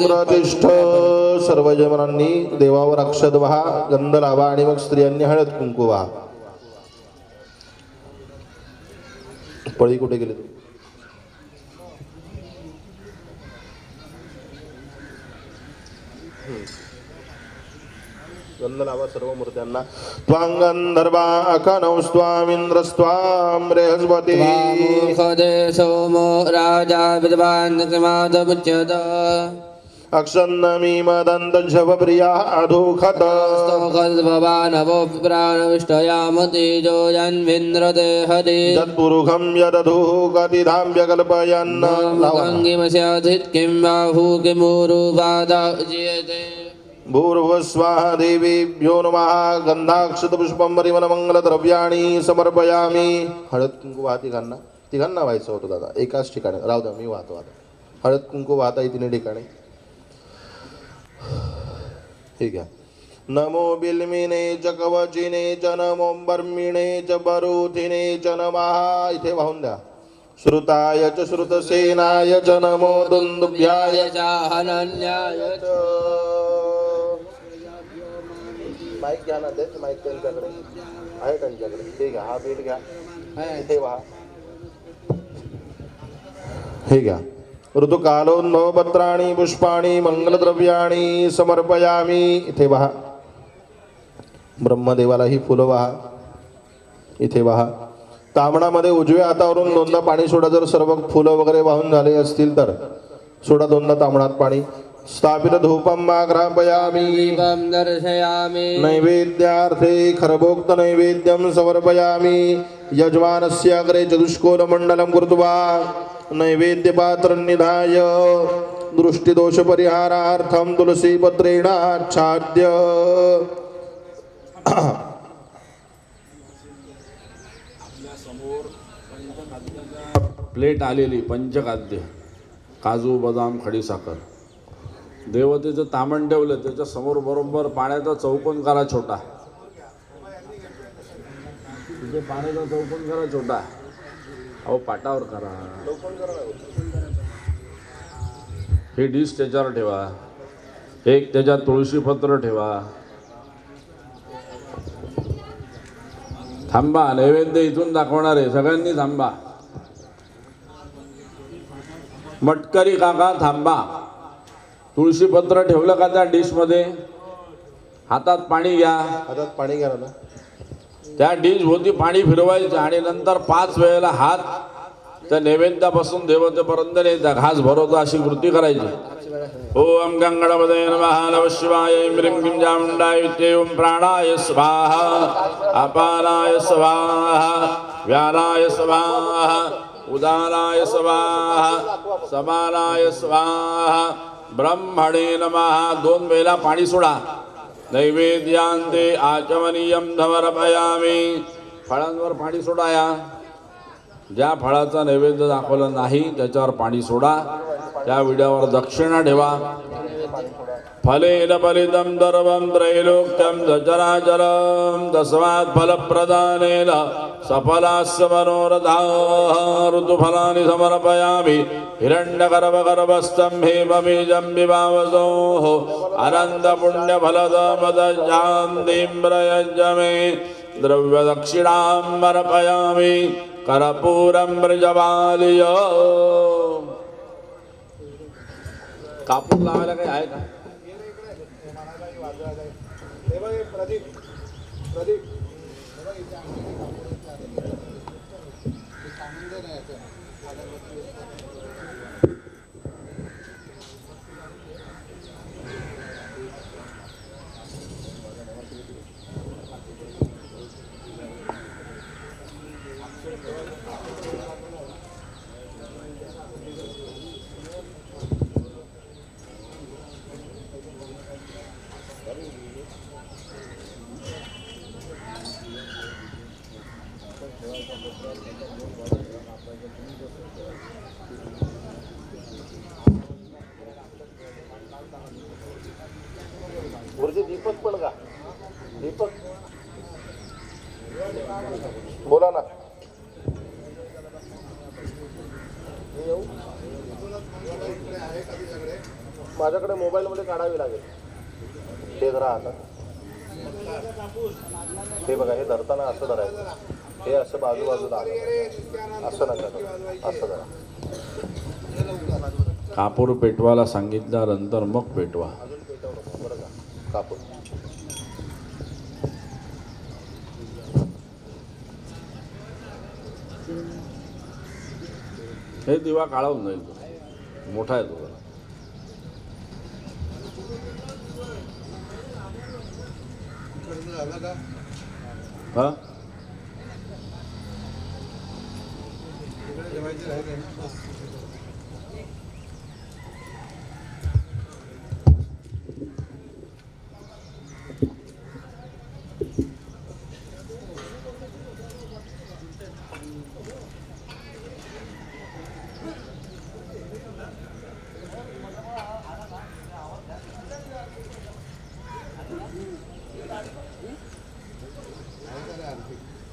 प्रतिष्ठ. सर्व जनांनी देवावर अक्षत वाहा, गंध लावा आणि मग स्त्रियांनी हळद कुंकू वाहा. पळी कुठे गेली तू? गंध लावा सर्व मूर्त्यांना. त्वां गंधर्वा अखनौस्त्वामिन्द्रस्त्वां बृहस्पती सोमो राजा विद्वान् किमादमुच्यत अक्षन्नमी मदन्तशवप्रिया अधोखत भवानवो प्राणविष्टयामतेजो यन्विन्द्रते हरि तत्पुरुषं यदधुकतिधां व्यकल्पयन् गङ्गिमस्याधित् किं बाहु किमुरुवादाज्यते भूर्भुवस्वाहा देवीभ्यो नमः. गंधाक्षतपुष्पं परिमलमंगलद्रव्याणि समर्पयामि. हळद कुंकू वाहा तिघांना व्हायचं होतं दादा, एकाच ठिकाणी. राहू द्या, मी वाहतो आता. हळद कुंकू वाहता तिन्ही ठिकाणी. ठीक आहे. नमो बिल्मिने च कवचिने च नमो बर्मिणे च बरुथिने च नमः. इथे वाहून द्या. श्रुताय च श्रुतसेनाय च नमो दुंदुभ्याय च हनन्याय च. माईक घ्या ना, तेच माईक त्यांच्याकडे आहे, त्यांच्याकडे. ठीक आहे, हा बीट घ्या, इथे वाहा. हे घ्या. ऋतुकालोन्नवपत्राणि पुष्पाणि मंगलद्रव्याणि समर्पयामि. इथे वाहा. ब्रह्मदेवाला ही फुलं वाहा, इथे वाहा. तांबणामध्ये उजव्या हातावरून दोनदा पाणी सोडा. जर सर्व फुलं वगैरे वाहून झाले असतील तर सोडा दोनदा तांबणात पाणी. स्थापित धूपम आग्रापयामि. दीपं दर्शयामि. नैवेद्यार्थे खरभोक्त नैवेद्यं समर्पयामि. यजमानस्य अग्रे चतुष्कोणमण्डलं कृत्वा नैवेद्यपात्रं निधाय दृष्टिदोषपरिहारार्थं तुलसीपत्रेण आच्छाद्य. प्लेट आलेली पंचखाद्य, काजू बदाम खडीसाखर. देवतेचं तामण ठेवलं, त्याच्या समोर बरोबर पाण्याचा चौकोन करा छोटा. तिथे पाण्याचा चौकोन करा छोटा. अहो पाटावर करा. हे डिश त्याच्यावर ठेवा. एक त्याच्यात तुळशीपत्र ठेवा. थांबा, नैवेद्य इथून दाखवणार आहे, सगळ्यांनी थांबा. मटकरी काका थांबा. तुळशीपत्र ठेवलं का त्या डिशमध्ये? हातात पाणी घ्या. हातात पाणी घ्या ना. त्या डिश भोवती पाणी फिरवायचं आणि नंतर 5 वेळेला हात त्या नैवेद्यापासून देवतेपर्यंत न्यायचा. घास भरवतो अशी कृती करायची. ओम गंगणपतये नमः. नमः शिवाय. ह्रीं क्लीं चामुण्डाय विद्महे. ओम प्राणाय स्वाहा. अपानाय स्वाहा. व्यानाय स्वाहा. उदानाय स्वाहा. समानाय स्वाहा. ब्रह्मणे नमः. 2 वेळेला पाणी सोडा. नैवेद्यांते आचमनीयं समर्पयामि. फळांवर पाणी सोडाया. ज्या फळाचा नैवेद्य दाखवला नाही त्याच्यावर पाणी सोडा. त्या विड्यावर दक्षिणा ठेवा. फलेन फलितं सर्वं त्रैलोक्यं सचराचरं तस्मात् फलप्रदानेन सफलास्य मनोरथाः. ऋतुफलानि समर्पयामि. हिरण्यगर्भगर्भस्थं हेमबीजं विभावसोः अनन्तपुण्यफलदमदशान्तिं प्रयच्छ मे. द्रव्यदक्षिणां अर्पयामि. कर्पूरं प्रज्वाल्य. कापूर लावायला काही आहे का? वरती दीपक पण का? दीपक बोला ना. माझ्याकडे मोबाईलमध्ये काढावी लागेल. ते धरा आता. हे बघा, हे धरताना असं धरायचं. हे असं बाजूला आलं. असं नका करू. असं धरा. कापूर पेटवायला सांगितल्यानंतर मग पेटवा. अजून पेटवू नको बरं का. कापूर हे दिवा काढवून जाईल तो. मोठा आहे तो जरा. हा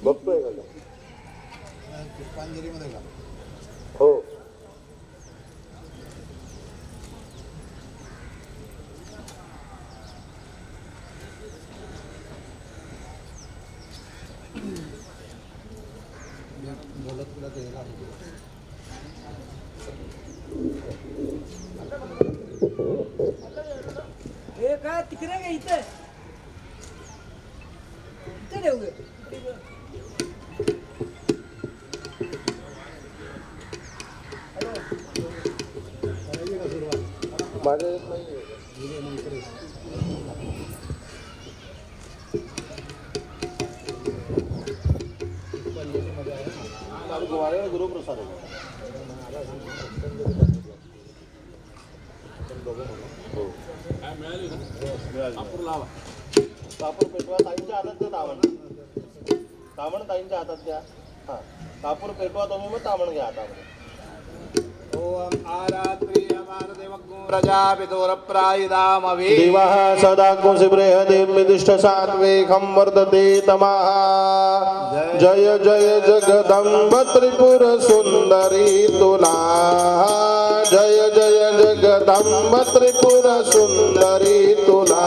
बघतोय का? हो. हे काय तिकडे काय इथं इथं ठेवू गे. माझ्या येत नाही. गुरुप्रसाद आहे. कापूर लावा. कापूर पेटवा. ताईंच्या हातात द्या तामण. तामण ताईंच्या हातात द्या. हां, कापूर पेटवा तुम्ही, मग तामण घ्या हातामध्ये. दिवः सदा कुंसिबृहदेवनिष्ठ सात्वेकं वर्धते तमः. जय जय जगदम्ब त्रिपुर सुंदरी तुला. जय जय जगदम्ब त्रिपुर सुंदरी तुला.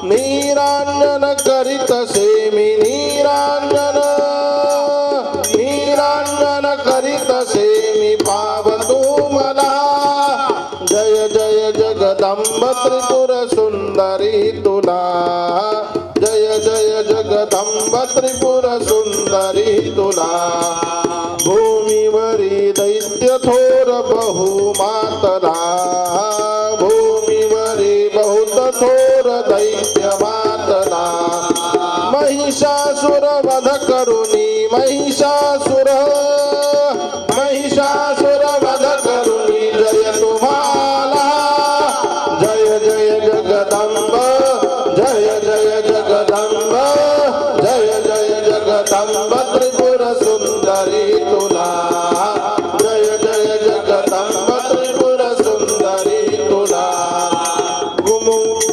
निरांजन करीत सेमी निरांजन. निरांजन करीत सेमी पावतु मला. जय जय जगदम्ब त्रिपुर सुंदरी तुला. जय जय जगदम्ब त्रिपुर सुंदरी तुला. भूमीवरी दैत्य थोर बहुमातला. भूमीवरी बहुत थोर दैत्य मातला. महिषासुर वध करुणी. महिषासुर वध करुणी जय तुम्हाला. जय जय जगदम्ब. जय जय जगदम्ब. जय जय जगदम्ब त्रिपुर सुंदरी तुला. जय जय जगदम्ब त्रिपुर सुंदरी तुला.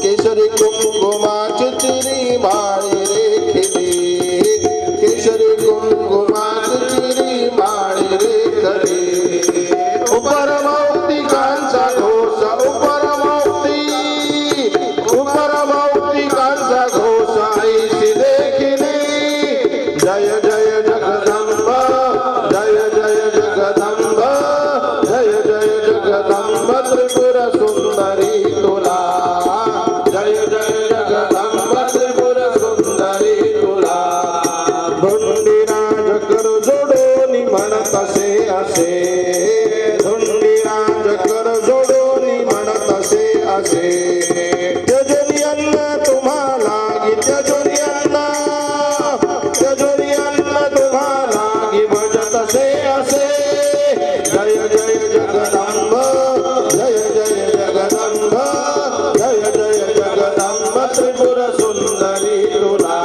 केशरी कुंकुमाची चिरी माळी रेखिली. केशरी कुंकुमाची चिरी माळी रेखली. उपर मौक्तिकांचा घोष. उपर मौक्तिकांचा घोष ऐशी देखिली. जय जय जगदम्ब. जय जय जगदम्ब. जय जय जगदम्ब त्रिपुर सुंदरी तुला. जय जय जगदम्ब त्रिपुर सुंदरी तुला. धुंडीराज कर जोडोनी म्हणत असे असे. धुंडीराज कर जोडोनी म्हणत असे असे. त्यजोनी अन्न तुम्हाला गी. त्यजोनी अन्न. त्यजोनी अन्न तुम्हाला गी भजत असे असे. जय जय जगदम्ब. जय जय जगदम्ब. जय जय जगदम्ब त्रिपुर सुंदरी तुला.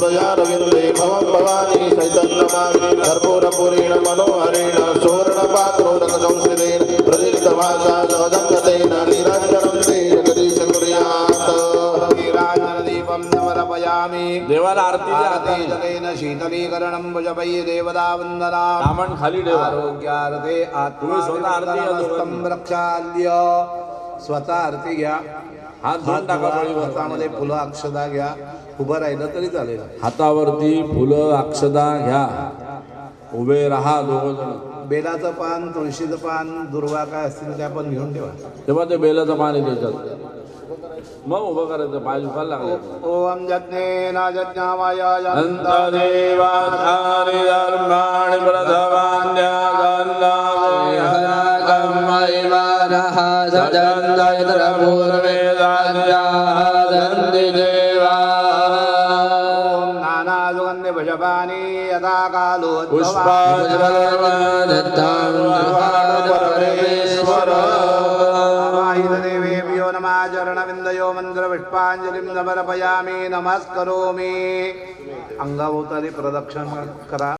पादयारविन्दे भवं भवानी सहितं नमामि कर्पूरपुरेण मनोहरेण सुवर्णपात्रोदकसंस्कृतेन प्रदीप्तभाषा सहजङ्गतेन निरञ्जनं ते जगदीश कुर्यात् नीराजनदीपं समर्पयामि देवाला आरती द्या आता. जलेन शीतलीकरणं भुजपै देवता वन्दना तामण खाली ठेवा. आरोग्यार्थे तुम्ही स्वतः आरती घ्या दोघांनी. आत्मस्तंभ रक्षाल्य स्वतः आरती घ्या हात धुवून टाका बळीवर. हातामध्ये फुलं अक्षदा घ्या उभं राहिलं तरी चालेल हातावरती फुलं अक्षदा घ्या, उभे राहा दोघं जण. बेलाचं पान तुळशीचं पान दुर्वा काय असतील त्या पण घेऊन ठेवा तेव्हा ते बेलाचं पाणी त्याच्यात मग उभं करायचं, पाय दुखायला लागले. ओम यज्ञेन यज्ञावाय अंतदेवाचारि धर्माणि कर्मैवानः सजन्तयत्रपूर्वेदान्यादन्ति देवा नानासुगन्धि भुजपानि यथा कालो देवेभ्यो नमाचरणविन्दयो मन्त्रपुष्पाञ्जलिं समर्पयामि नमस्करोमि अंगाभोवताली प्रदक्षिणा करा.